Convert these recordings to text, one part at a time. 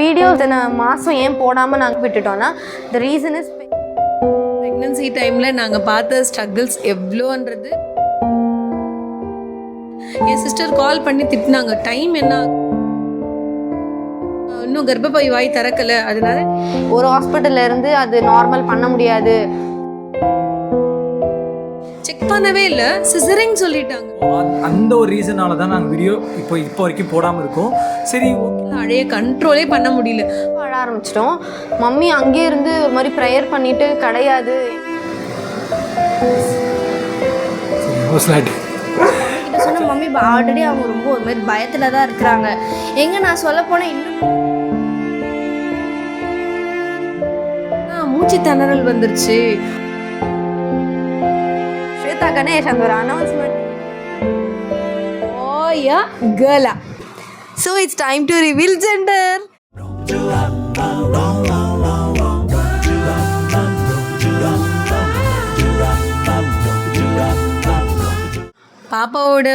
Video இத்தனை மாதம் ஏன் போடாமல் நாங்கள் விட்டுட்டோன்னா த ரீசன் இஸ் ப்ரெக்னன்சி டைமில் நாங்கள் பார்த்த ஸ்ட்ரகிள்ஸ் எவ்வளோன்றது. என் சிஸ்டர் கால் பண்ணி திட்டினாங்க, டைம் என்ன இன்னும் கர்ப்பப்பை வாய் திறக்கலை, அதனால ஒரு ஹாஸ்பிட்டல்ல இருந்து அது நார்மல் பண்ண முடியாது, செக் பண்ணவே இல்லை, சிசரிங் சொல்லிட்டாங்க. அந்த ஒரு ரீசனால தான் நாங்கள் வீடியோ இப்போ வரைக்கும் போடாமல் இருக்கோம். சரி, அழைய கண்ட்ரோலே பண்ண முடியல, அழ ஆரம்பிச்சிட்டோம். மம்மி அங்கே இருந்து ஒரு மாதிரி ப்ரேயர் பண்ணிட்டு கிடையாது சொன்ன மம்மி ஆல்ரெடி அவங்க ரொம்ப ஒரு மாதிரி பயத்தில் தான் இருக்கிறாங்க. எங்கே நான் சொல்ல போனால் இன்னும் மூச்சு திணறல் வந்துருச்சு. ஸ்வேதா கணேஷ் அந்த ஒரு announcement, Oya Kerala. So it's time to reveal gender. பாப்பாவோட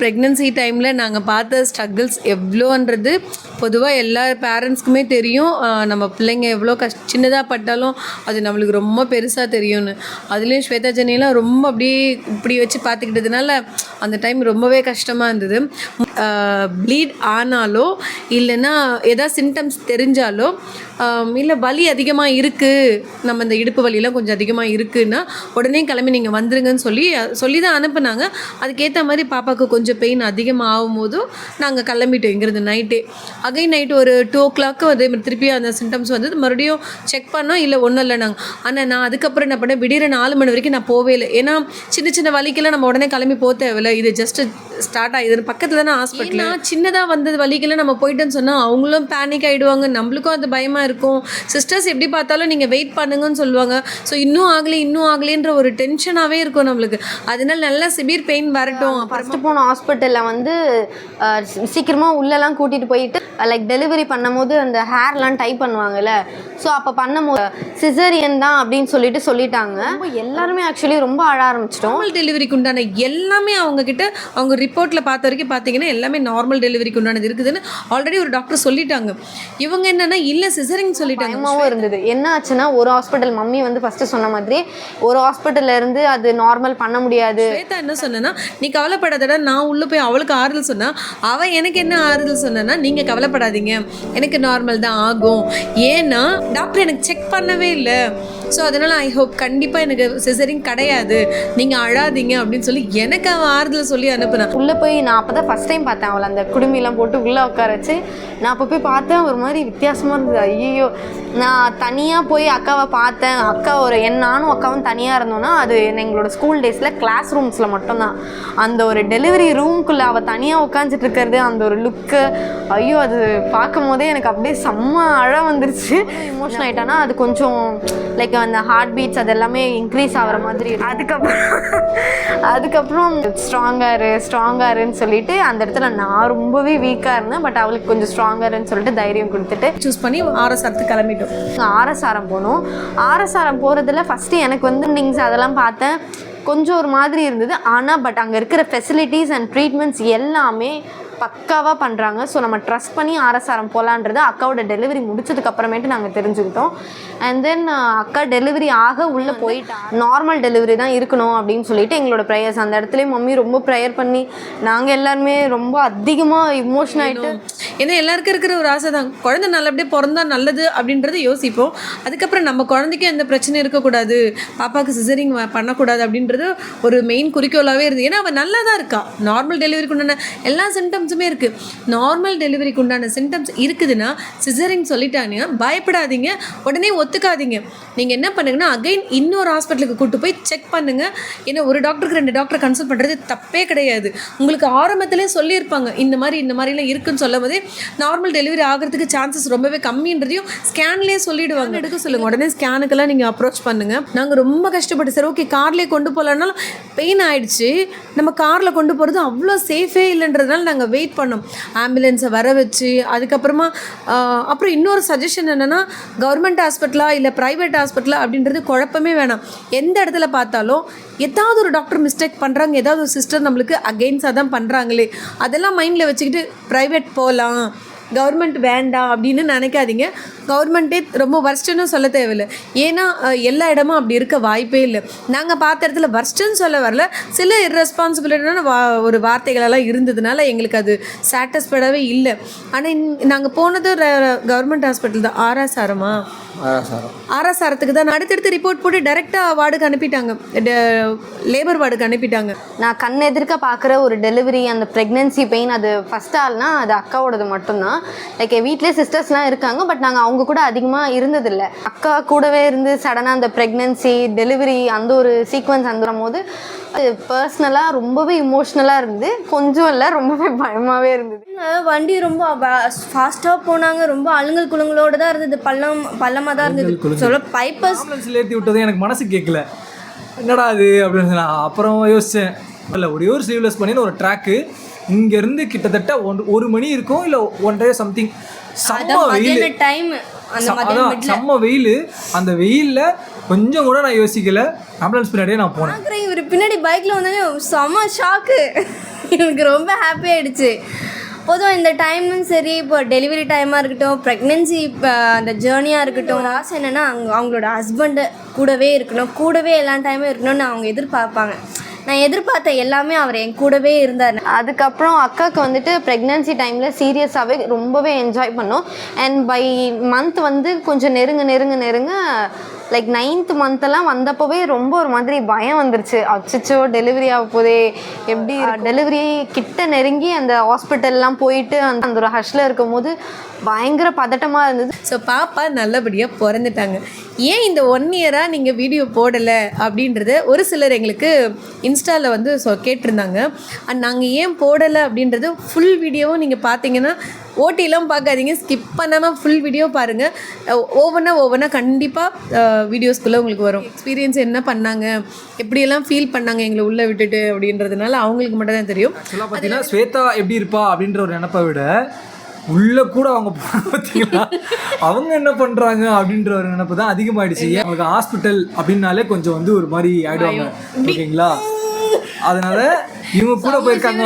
ப்ரெக்னன்சி டைமில் நாங்கள் பார்த்த ஸ்ட்ரகிள்ஸ் எவ்வளோன்றது பொதுவாக எல்லா பேரண்ட்ஸ்க்குமே தெரியும். நம்ம பிள்ளைங்க எவ்வளோ சின்னதாக பட்டாலும் அது நம்மளுக்கு ரொம்ப பெருசாக தெரியும்னு. அதுலேயும் ஸ்வேதா ஜெனிலாம் ரொம்ப அப்படியே இப்படி வச்சு பார்த்துக்கிட்டதுனால அந்த டைம் ரொம்பவே கஷ்டமாக இருந்தது. ப்ளீட் ஆனாலோ இல்லைன்னா எதாவது சிம்டம்ஸ் தெரிஞ்சாலோ இல்லை வலி அதிகமாக இருக்குது, நம்ம இந்த இடுப்பு வலியெல்லாம் கொஞ்சம் அதிகமாக இருக்குதுன்னா உடனே கிளம்பி நீங்கள் வந்துருங்கன்னு சொல்லி தான் அனுப்புனாங்க. அதுக்கேற்ற மாதிரி பாப்பாவுக்கு கொஞ்சம் பெயின் அதிகமாக ஆகும்போதும் நாங்கள் கிளம்பிட்டோம் இங்கிறது நைட்டே. நைட்டு ஒரு 2 o'clock அதே மாதிரி திருப்பி அந்த சிம்டம்ஸ் வந்தது. மறுபடியும் செக் பண்ணோம், இல்லை ஒன்றும் இல்லை நாங்கள். ஆனால் நான் அதுக்கப்புறம் என்ன பண்ணேன், விடிகிற 4 மணி வரைக்கும் நான் போவே இல்லை. ஏன்னா சின்ன வலிக்கெல்லாம் நம்ம உடனே கிளம்பி போக தேவையில்லை, இது ஜஸ்ட்டு ஸ்டார்ட் ஆகிது, பக்கத்தில் தானே ஹாஸ்பிட்டல். சின்னதாக வந்தது வலிக்கெல்லாம் நம்ம போயிட்டோன்னு சொன்னால் அவங்களும் பேனிக் ஆகிடுவாங்க, நம்மளுக்கும் அது பயமாக இருக்கும். சிஸ்டர்ஸ் எப்படி பார்த்தாலும் நீங்கள் வெயிட் பண்ணுங்கன்னு சொல்லுவாங்க. ஸோ இன்னும் ஆகலைன்ற ஒரு டென்ஷனாகவே இருக்கும் நம்மளுக்கு. அதனால நல்லா சிவியர் பெயின் வரட்டும். ஃபஸ்ட்டு போன ஹாஸ்பிட்டலில் வந்து சீக்கிரமாக உள்ளெல்லாம் கூட்டிகிட்டு போயிட்டு லைக் டெலிவரி பண்ணும்போது அந்த ஹேர்லாம் டைப் பண்ணுவாங்கல்ல, ஸோ அப்போ பண்ணும்போது சிசரியன் தான் அப்படின்னு சொல்லிட்டாங்க. எல்லாருமே ஆக்சுவலி ரொம்ப அழ ஆரம்பிச்சிட்டோம். நார்மல் டெலிவரிக்கு உண்டான எல்லாமே அவங்க ரிப்போர்ட்டில் பார்த்த வரைக்கும் பார்த்தீங்கன்னா எல்லாமே நார்மல் டெலிவரிக்கு உண்டானது இருக்குதுன்னு ஆல்ரெடி ஒரு டாக்டர் சொல்லிட்டாங்க. இவங்க என்னன்னா இல்லை சிசரிங் சொல்லிட்டாங்க. பயமாகவும் இருந்தது. என்ன ஆச்சுன்னா ஒரு ஹாஸ்பிட்டல் மம்மி வந்து ஃபஸ்ட்டு சொன்ன மாதிரி ஒரு ஹாஸ்பிட்டல்ல இருந்து அது நார்மல் பண்ண முடியாது. ஸ்வேதா என்ன சொன்னா, நீ கவலைப்படாதடா, நான் உள்ளே போய் அவளுக்கு ஆறுதல் சொன்னா, அவள் எனக்கு என்ன ஆறுதல் சொன்னா, நீங்கள் கவலைப்படாதீங்க, எனக்கு நார்மல் தான் ஆகும், ஏன்னா டாக்டர் எனக்கு செக் பண்ணவே இல்லை, ஸோ அதனால் ஐ ஹோப் கண்டிப்பாக எனக்கு சிசரிங் கிடையாது, நீங்கள் அழாதீங்க அப்படின்னு சொல்லி எனக்கு அவன் ஆறுதல் சொல்லி அனுப்புனான். உள்ளே போய் நான் அப்போ தான் ஃபஸ்ட் டைம் பார்த்தேன் அவளை, அந்த குடும்பிலாம் போட்டு உள்ளே உட்கார வச்சு நான் அப்போ போய் பார்த்தேன். ஒரு மாதிரி வித்தியாசமாக இருந்தது. ஐயோ, நான் தனியாக போய் அக்காவை பார்த்தேன். நானும் அக்காவும் தனியாக இருந்தோன்னா அது எங்களோட ஸ்கூல் டேஸில் கிளாஸ் ரூம்ஸில் மட்டும்தான். அந்த ஒரு டெலிவரி ரூம்குள்ளே அவள் தனியாக உட்காந்துட்டு இருக்கிறது, அந்த ஒரு லுக்கு, ஐயோ அது பார்க்கும் போதே எனக்கு அப்படியே செம்ம அழ வந்துருச்சு. இமோஷன் ஆகிட்டானா அது கொஞ்சம் லைக் அந்த ஹார்ட் பீட்ஸ் அது எல்லாமே இன்க்ரீஸ் ஆகிற மாதிரி. அதுக்கப்புறம் ஸ்ட்ராங்காருன்னு சொல்லிட்டு அந்த இடத்துல நான் ரொம்பவே வீக்காக இருந்தேன். பட் அவளுக்கு கொஞ்சம் ஸ்ட்ராங்கர்ன்னு சொல்லிட்டு தைரியம் கொடுத்துட்டு சூஸ் பண்ணி ஆர்எஸ்ஆருக்கு கிளம்பிட்டோம். ஆர்எஸ்ஆரம் போனோம். ஆர்எஸ்ஆரம் போகிறதுல ஃபஸ்ட்டு எனக்கு வந்து நீங்ஸ் அதெல்லாம் பார்த்தேன், கொஞ்சம் ஒரு மாதிரி இருந்தது. ஆனால் பட் அங்கே இருக்கிற ஃபெசிலிட்டிஸ் அண்ட் ட்ரீட்மெண்ட்ஸ் எல்லாமே பக்காவாக பண்ணுறாங்க. ஸோ நம்ம ட்ரஸ்ட் பண்ணி ஆர்எஸ்ஆரம் போகலான்றது அக்காவோட டெலிவரி முடிச்சதுக்கு அப்புறமேட்டு நாங்கள் தெரிஞ்சுக்கிட்டோம். அண்ட் தென் அக்கா டெலிவரி ஆக உள்ளே போயிட்டா, நார்மல் டெலிவரி தான் இருக்கணும் அப்படின்னு சொல்லிட்டு எங்களோட ப்ரேயர்ஸ் அந்த இடத்துலேயே மம்மி ரொம்ப ப்ரேயர் பண்ணி நாங்கள் எல்லாருமே ரொம்ப அதிகமாக இமோஷன் ஆகிட்டு. ஏன்னா எல்லாருக்கும் இருக்கிற ஒரு ஆசை தான், குழந்தை நல்லபடியாக பிறந்தா நல்லது அப்படின்றது யோசிப்போம். அதுக்கப்புறம் நம்ம குழந்தைக்கும் எந்த பிரச்சனையும் இருக்கக்கூடாது, பாப்பாவுக்கு சிசரிங் பண்ணக்கூடாது அப்படின்றது ஒரு மெயின் குறிக்கோளாகவே இருந்தது. ஏன்னா அவள் நல்லா தான் இருக்கா, நார்மல் டெலிவரிக்கு உண்டான எல்லா சிம்டம்ஸுமே இருக்குது. நார்மல் டெலிவரிக்கு உண்டான சிம்டம்ஸ் இருக்குதுன்னா சிசரிங் சொல்லிட்டாங்க, பயப்படாதீங்க, உடனே ஒத்துக்காதீங்க. நீங்கள் என்ன பண்ணுங்கன்னா அகைன் இன்னொரு ஹாஸ்பிட்டலுக்கு கூப்பிட்டு போய் செக் பண்ணுங்கள். ஏன்னா ஒரு டாக்டருக்கு 2 டாக்டரை கன்சல்ட் பண்ணுறது தப்பே கிடையாது. உங்களுக்கு ஆரம்பத்திலே சொல்லியிருப்பாங்க இந்த மாதிரிலாம் இருக்குன்னு சொல்லும் போதே நார்மல் டெலிவரி ஆகிறதுக்கு சான்சஸ் ரொம்பவே கம்மின்றதையும் ஸ்கேன்லேயே சொல்லிவிடுவாங்க. எடுக்க சொல்லுங்கள், உடனே ஸ்கேனுக்கெல்லாம் நீங்கள் அப்ரோச் பண்ணுங்கள். நாங்கள் ரொம்ப கஷ்டப்பட்டு சரி ஓகே கார்லேயே கொண்டு போகலன்னாலும் பெயின் ஆகிடுச்சு, நம்ம காரில் கொண்டு போகிறது அவ்வளோ சேஃபே இல்லைன்றதுனால நாங்கள் வெயிட் பண்ணோம். ஆம்புலன்ஸை வர வச்சு அதுக்கப்புறமா அப்புறம் இன்னொரு சஜஷன் என்னென்னா, கவர்மெண்ட் ஹாஸ்பிட்டலா இல்லை ப்ரைவேட் ஹாஸ்பிட்டலா அப்படின்றது குழப்பமே வேணாம். எந்த இடத்துல பார்த்தாலும் ஏதாவது ஒரு டாக்டர் மிஸ்டேக் பண்ணுறாங்க, ஏதாவது ஒரு சிஸ்டர் நம்மளுக்கு அகெயின்ஸ்டாக தான் பண்ணுறாங்களே, அதெல்லாம் மைண்டில் வச்சுக்கிட்டு ப்ரைவேட் போகலாம் கவர்மெண்ட் வேண்டாம் அப்படின்னு நினைக்காதீங்க. கவர்மெண்ட்டே ரொம்ப வர்ஸ்ட்டுன்னு சொல்ல தேவையில்லை. ஏன்னா எல்லா இடமும் அப்படி இருக்க வாய்ப்பே இல்லை. நாங்கள் பார்த்த இடத்துல வர்ஸ்ட்டுன்னு சொல்ல வரல, சில இர்ரெஸ்பான்சிபிலிட்டியான ஒரு வார்த்தைகளெல்லாம் இருந்ததுனால எங்களுக்கு அது சாட்டிஸ்ஃபைடாகவே இல்லை. ஆனால் நாங்கள் போனது கவர்மெண்ட் ஹாஸ்பிட்டல் தான். ஆர்எஸ்ஆரத்துக்கு தான் அடுத்தடுத்து ரிப்போர்ட் போட்டு டைரெக்டாக வார்டுக்கு அனுப்பிட்டாங்க, லேபர் வார்டுக்கு அனுப்பிட்டாங்க. நான் கண் எதிர்க்க பார்க்குற ஒரு டெலிவரி, அந்த ப்ரெக்னென்சி பெயின், அது ஃபஸ்ட் ஆள்னா அது அக்காவோடது மட்டும்தான். லைக் வீட்டிலே சிஸ்டர்ஸ்லாம் இருக்காங்க, பட் நாங்கள் அவங்க கூட அதிகமாக இருந்ததில்லை. அக்கா கூடவே இருந்து சடனாக அந்த ப்ரெக்னென்சி டெலிவரி அந்த ஒரு சீக்வன்ஸ் வந்துடும் போது அது பர்சனலாக ரொம்பவே இமோஷ்னலாக இருந்து, கொஞ்சம் இல்லை ரொம்பவே பயமாகவே இருந்தது. வண்டி ரொம்ப ஃபாஸ்ட்டாக போனாங்க, ரொம்ப அழுங்கல் குழுங்களோடு தான் இருந்தது, பள்ளமாக தான் இருந்தது. சொல்ல பைப்பர்ஸ் ஏற்றி விட்டதும் எனக்கு மனசு கேட்கல, என்னடா அது அப்படின்னு. நான் அப்புறம் யோசித்தேன், இல்லை ஒரே ஒரு ஸ்லீவ்லெஸ் பண்ணின்னு ஒரு ட்ராக்கு இங்கேருந்து கிட்டத்தட்ட 1 மணி இருக்கும், இல்லை 1:30 சம்திங். செம்ம வெயில் டைம், செம்ம வெயில். அந்த வெயிலில் கொஞ்சம் கூட நான் யோசிக்கல, ஆம்புலன்ஸ் பின்னாடியே நான் போனேன். இவர் பின்னாடி பைக்கில் வந்தாங்க, செம்ம ஷாக்கு. எனக்கு ரொம்ப ஹாப்பி ஆகிடுச்சு. பொதுவாக இந்த டைமும் சரி, இப்போ டெலிவரி டைமாக இருக்கட்டும், ப்ரெக்னென்சி அந்த ஜேர்னியாக இருக்கட்டும், ஆசை என்னென்னா அவங்களோட ஹஸ்பண்டு கூடவே இருக்கணும், கூடவே எல்லா டைமும் இருக்கணும்னு அவங்க எதிர்பார்ப்பாங்க. நான் எதிர்பார்த்த எல்லாமே அவர் என் கூடவே இருந்தார். அதுக்கப்புறம் அக்காவுக்கு வந்துட்டு ப்ரெக்னென்சி டைமில் சீரியஸாகவே ரொம்பவே என்ஜாய் பண்ணோம். அண்ட் பை மந்த் வந்து கொஞ்சம் நெருங்க லைக் 9th மந்த்தெல்லாம் வந்தப்போவே ரொம்ப ஒரு மாதிரி பயம் வந்துருச்சு. அச்சோ டெலிவரி ஆக போதே, எப்படி டெலிவரி கிட்ட நெருங்கி அந்த ஹாஸ்பிட்டல்லாம் போயிட்டு அந்த ஒரு ஹஷ்ல இருக்கும் போது பயங்கர பதட்டமாக இருந்தது. ஸோ பாப்பா நல்லபடியாக பிறந்துட்டாங்க. ஏன் இந்த 1 இயராக நீங்கள் வீடியோ போடலை அப்படின்றத ஒரு சிலர் எங்களுக்கு இன்ஸ்டாவில் வந்து கேட்டிருந்தாங்க. அண்ட் நாங்கள் ஏன் போடலை அப்படின்றது ஃபுல் வீடியோவும் நீங்கள் பார்த்தீங்கன்னா, ஓட்டிலாம் பார்க்காதீங்க, ஸ்கிப் பண்ணாமல் ஃபுல் வீடியோ பாருங்கள். ஒவ்வொன்றா கண்டிப்பாக வீடியோஸ்குள்ளே உங்களுக்கு வரும். எக்ஸ்பீரியன்ஸ் என்ன பண்ணாங்க, எப்படியெல்லாம் ஃபீல் பண்ணாங்க எங்களை உள்ளே விட்டுட்டு அப்படின்றதுனால அவங்களுக்கு மட்டும் தான் தெரியும். ஆக்சுவலாக பார்த்தீங்கன்னா ஸ்வேதா எப்படி இருப்பா அப்படின்ற ஒரு நினைப்பை விட உள்ள கூட அவங்க பார்த்தீங்கன்னா அவங்க என்ன பண்ணுறாங்க அப்படின்ற ஒரு நினைப்பு தான் அதிகமாகிடுச்சு. அவங்களுக்கு ஹாஸ்பிட்டல் அப்படின்னாலே கொஞ்சம் வந்து ஒரு மாதிரி ஆகிடுவாங்க, ஓகேங்களா? அதனால இவங்க கூட போயிருக்காங்க,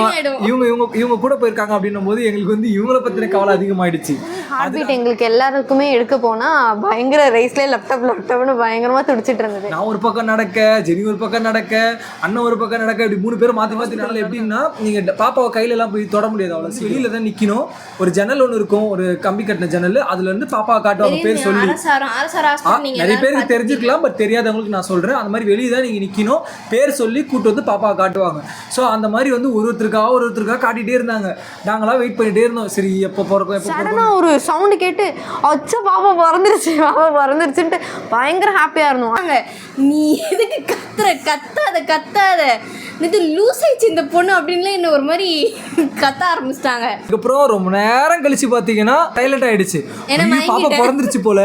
இவங்க கூட போயிருக்காங்க அப்படின்னும் போது எங்களுக்கு வந்து இவங்கள பற்றின கவலை அதிகமாகிடுச்சு. ஹார்ட் பீட் எங்களுக்கு எல்லாருக்குமே எடுக்க போனால் பயங்கர ரேஸ்லேயே லேப்டாப்னு பயங்கரமாக துடிச்சிட்டு இருந்தது. நான் ஒரு பக்கம் நடக்க, ஜெனி ஒரு பக்கம் நடக்க, அண்ணன் ஒரு பக்கம் நடக்க, இப்படி 3 பேரும் மாற்றி நடல. எப்படின்னா நீங்கள் பாப்பாவை கையிலலாம் போய் தொட முடியாது, அவ்வளோ வெளியில் தான் நிற்கணும். ஒரு ஜன்னல் ஒன்று இருக்கும், ஒரு கம்பி கட்டின ஜன்னல், அதுல இருந்து பாப்பாவை காட்டுவாங்க பேர் சொல்லி. நிறைய பேருக்கு தெரிஞ்சிருக்கலாம், பட் தெரியாதவங்களுக்கு நான் சொல்கிறேன். அந்த மாதிரி வெளியே தான் நீங்கள் நிற்கணும், பேர் சொல்லி கூட்டு வந்து பாப்பாவை காட்டுவாங்க. ஸோ அந்த மாதிரி வந்து ஒருத்தருக்காக காட்டிகிட்டே இருந்தாங்க. நாங்களாம் வெயிட் பண்ணிகிட்டே இருந்தோம், சரி எப்போ போகிறோம். ஒரு சவுண்டு கேட்டு அச்சா பாப்பா பிறந்துருச்சுன்ட்டு பயங்கர ஹாப்பியாக இருந்தோம். நீ எதுக்கு கத்தாத இது லூஸ் ஆயிடுச்சு இந்த பொண்ணு அப்படின்லாம் என்ன ஒரு மாதிரி கத்த ஆரம்பிச்சிட்டாங்க. அதுக்கப்புறம் ரொம்ப நேரம் கழிச்சு பார்த்தீங்கன்னா சைலண்ட் ஆகிடுச்சு. பாப்பா பிறந்துருச்சு போல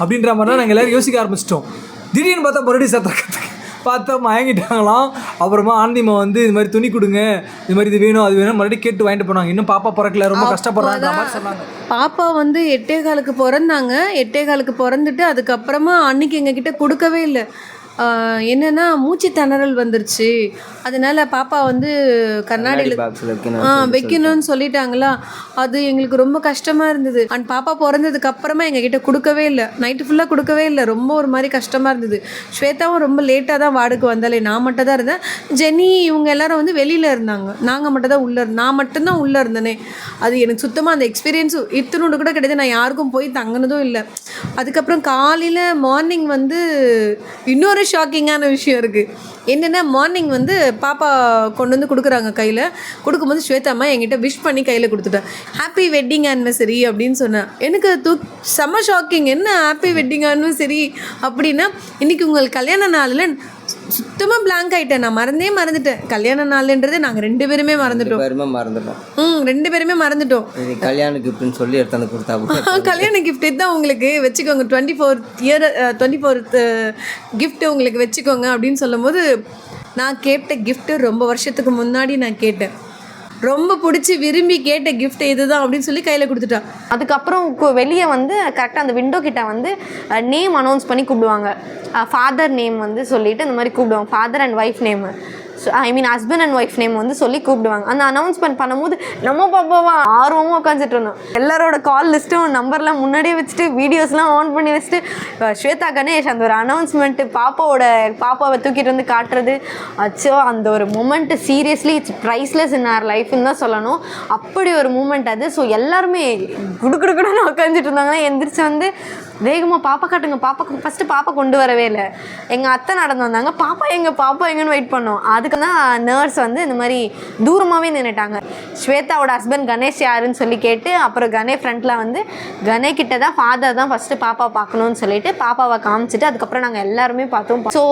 அப்படின்ற மாதிரி தான் நாங்கள் எல்லாரும் யோசிக்க ஆரம்பிச்சிட்டோம். திடீர்னு பார்த்தா மறுபடியும் சத்தம் பார்த்தா மயங்கிட்டாங்களாம். அப்புறமா ஆந்திமா வந்து இது மாதிரி துணி கொடுங்க, இது மாதிரி இது வேணும் அது வேணும் மறுபடியும் கேட்டு வாங்கிட்டு போனாங்க. இன்னும் பாப்பா பிறக்கல, ரொம்ப கஷ்டப்படுறாங்க மாதிரி சொன்னாங்க. பாப்பா வந்து 8:15 பிறந்தாங்க. 8:15 பிறந்துட்டு அதுக்கப்புறமா அன்னைக்கு எங்ககிட்ட கொடுக்கவே இல்லை. என்னென்னா மூச்சு திணறல் வந்துருச்சு, அதனால பாப்பா வந்து கண்ணாடியில் வைக்கணும்னு சொல்லிட்டாங்களா. அது எங்களுக்கு ரொம்ப கஷ்டமாக இருந்தது. அண்ட் பாப்பா பிறந்ததுக்கு அப்புறமா எங்ககிட்ட கொடுக்கவே இல்லை, நைட்டு ஃபுல்லாக கொடுக்கவே இல்லை. ரொம்ப ஒரு மாதிரி கஷ்டமாக இருந்தது. ஸ்வேதாவும் ரொம்ப லேட்டாக தான் வார்டுக்கு வந்தாலே, நான் மட்டும் தான் இருந்தேன். ஜெனி இவங்க எல்லாரும் வந்து வெளியில் இருந்தாங்க, நாங்கள் மட்டும் தான் உள்ளே நான் மட்டும்தான் உள்ளே இருந்தேனே. அது எனக்கு சுத்தமாக அந்த எக்ஸ்பீரியன்ஸும் இத்தனோடு கூட கிடையாது. நான் யாருக்கும் போய் தங்கினதும் இல்லை. அதுக்கப்புறம் காலையில் மார்னிங் வந்து இன்னொரு ஷாக்கிங்கான விஷயம் இருக்குது. என்னென்னா மார்னிங் வந்து பாப்பா கொண்டு வந்து கொடுக்குறாங்க, கையில் கொடுக்கும்போது ஸ்வேதாம்மா என்கிட்ட விஷ் பண்ணி கையில் கொடுத்துட்டேன். ஹாப்பி வெட்டிங் ஆனிவர்சரி அப்படின்னு சொன்னேன். எனக்கு செம்ம ஷாக்கிங். என்ன ஹாப்பி வெட்டிங் ஆனிவர்சரி அப்படின்னா, இன்றைக்கி உங்களுக்கு கல்யாண நாளில் சுத்தமாக பிளாங்க் ஆகிட்டேன். நான் மறந்துட்டேன். கல்யாண நாள்ன்றது நாங்கள் 2 பேருமே மறந்துட்டோம். 2 பேருமே மறந்துட்டோம். கல்யாண கிஃப்ட்னு சொல்லி எடுத்து கொடுத்தா கல்யாண கிஃப்ட் தான் உங்களுக்கு வச்சுக்கோங்க, 24th கிஃப்ட் உங்களுக்கு வச்சுக்கோங்க அப்படின்னு சொல்லும்போது, நான் கேட்ட கிஃப்ட்டு ரொம்ப வருஷத்துக்கு முன்னாடி நான் கேட்டேன். ரொம்ப பிடிச்சி விரும்பி கேட்ட கிஃப்ட் இதுதான் அப்படின்னு சொல்லி கையில் கொடுத்துட்டான். அதுக்கப்புறம் வெளியே வந்து கரெக்டாக அந்த விண்டோ கிட்ட வந்து நேம் அனௌன்ஸ் பண்ணி கூப்பிடுவாங்க. ஃபாதர் நேம் வந்து சொல்லிட்டு இந்த மாதிரி கூப்பிடுவாங்க, father and wife name. I mean husband and wife name வந்து சொல்லி கூப்பிடுவாங்க. அந்த அனௌன்ஸ்மெண்ட் பண்ணும்போது நம்ம பாப்பாவா ஆர்வமாக உட்காந்துட்டு இருந்தோம். எல்லாரோட கால் லிஸ்ட்டும் நம்பர்லாம் முன்னாடியே வச்சுட்டு வீடியோஸ்லாம் ஆன் பண்ணி வச்சுட்டு ஸ்வேதா கணேஷ் அந்த ஒரு அனௌன்ஸ்மெண்ட்டு பாப்பாவை தூக்கிட்டு வந்து காட்டுறது, அச்சோ அந்த ஒரு moment seriously it's priceless in our லைஃப்னு தான் சொல்லணும். அப்படி ஒரு மூமெண்ட் அது. ஸோ எல்லாருமே குடுக்குடுன்னு உட்காந்துட்டு இருந்தாங்கன்னா எந்திரிச்சு வந்து வேகமாக பாப்பா காட்டுங்க, ஃபஸ்ட்டு பாப்பா கொண்டு வரவே இல்லை. எங்கள் அத்தை நடந்து வந்தாங்க, பாப்பா எங்கன்னு வெயிட் பண்ணோம். அதுக்கு தான் நர்ஸ் வந்து இந்த மாதிரி தூரமாகவே நின்றுட்டாங்க. ஸ்வேதாவோட ஹஸ்பண்ட் கணேஷ் யாருன்னு சொல்லி கேட்டு அப்புறம் கணே ஃப்ரண்ட்டில் வந்து கணே கிட்ட தான் ஃபாதர் தான் ஃபஸ்ட்டு பாப்பா பார்க்கணுன்னு சொல்லிட்டு பாப்பாவை காமிச்சிட்டு அதுக்கப்புறம் நாங்கள் எல்லாருமே பார்த்தோம். ஸோ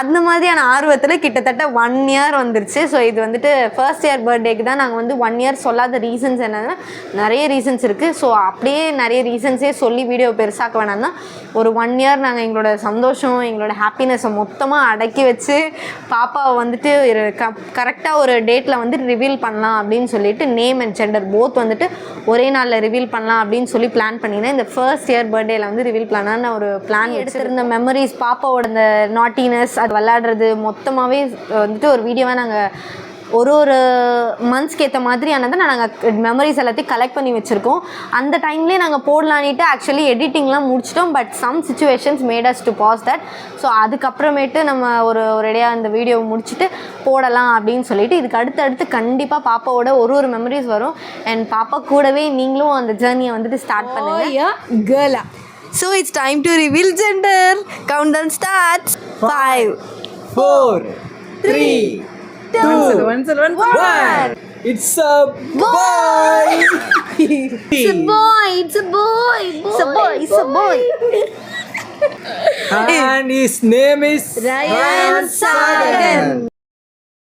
அந்த மாதிரியான ஆர்வத்தில் கிட்டத்தட்ட 1 year வந்துருச்சு. ஸோ இது வந்துட்டு ஃபர்ஸ்ட் இயர் பர்த்டேக்கு தான் நாங்கள் வந்து 1 year சொல்லாத ரீசன்ஸ் என்னன்னா நிறைய ரீசன்ஸ் இருக்குது. ஸோ அப்படியே நிறைய ரீசன்ஸே சொல்லி வீடியோ பெருசாக வேணாம்னா ஒரு 1 year நாங்கள் எங்களோட சந்தோஷம் எங்களோட ஹாப்பினஸை மொத்தமாக அடக்கி வச்சு பாப்பாவை வந்துட்டு ஒரு கரெக்டாக ஒரு டேட்டில் வந்து ரிவீல் பண்ணலாம் அப்படின்னு சொல்லிட்டு நேம் அண்ட் ஜெண்டர் போத் வந்துட்டு ஒரே நாளில் ரிவீல் பண்ணலாம் அப்படின்னு சொல்லி பிளான் பண்ணினேன். இந்த ஃபர்ஸ்ட் இயர் பர்த்டேயில் வந்து ரிவீல் பண்ணலான்னு ஒரு பிளான் எடுத்துருந்த மெமரிஸ் பாப்பாவோட இந்த நாட்டினஸ் அது விளையாடுறது மொத்தமாகவே வந்துட்டு ஒரு வீடியோவாக நாங்கள் ஒரு மந்த்ஸ்க்கு ஏற்ற மாதிரியானதை நாங்கள் மெமரிஸ் எல்லாத்தையும் கலெக்ட் பண்ணி வச்சுருக்கோம். அந்த டைம்லேயே நாங்கள் போடலான்ட்டு ஆக்சுவலி எடிட்டிங்லாம் முடிச்சிட்டோம். But some situations made us to pass that. So அதுக்கப்புறமேட்டு நம்ம ஒரு இடையாக இந்த வீடியோ முடிச்சுட்டு போடலாம் அப்படின்னு சொல்லிட்டு இதுக்கு அடுத்தடுத்து கண்டிப்பாக பாப்பாவோட ஒரு மெமரிஸ் வரும். அண்ட் பாப்பா கூடவே நீங்களும் அந்த ஜேர்னியை வந்துட்டு ஸ்டார்ட் பண்ணுங்க. கேர்ளா. So it's time to reveal gender. Countdown starts. 5 4 3 2 1 It's a boy. It's a boy. It's a boy. It's a boy. And his name is Ryan Sagan.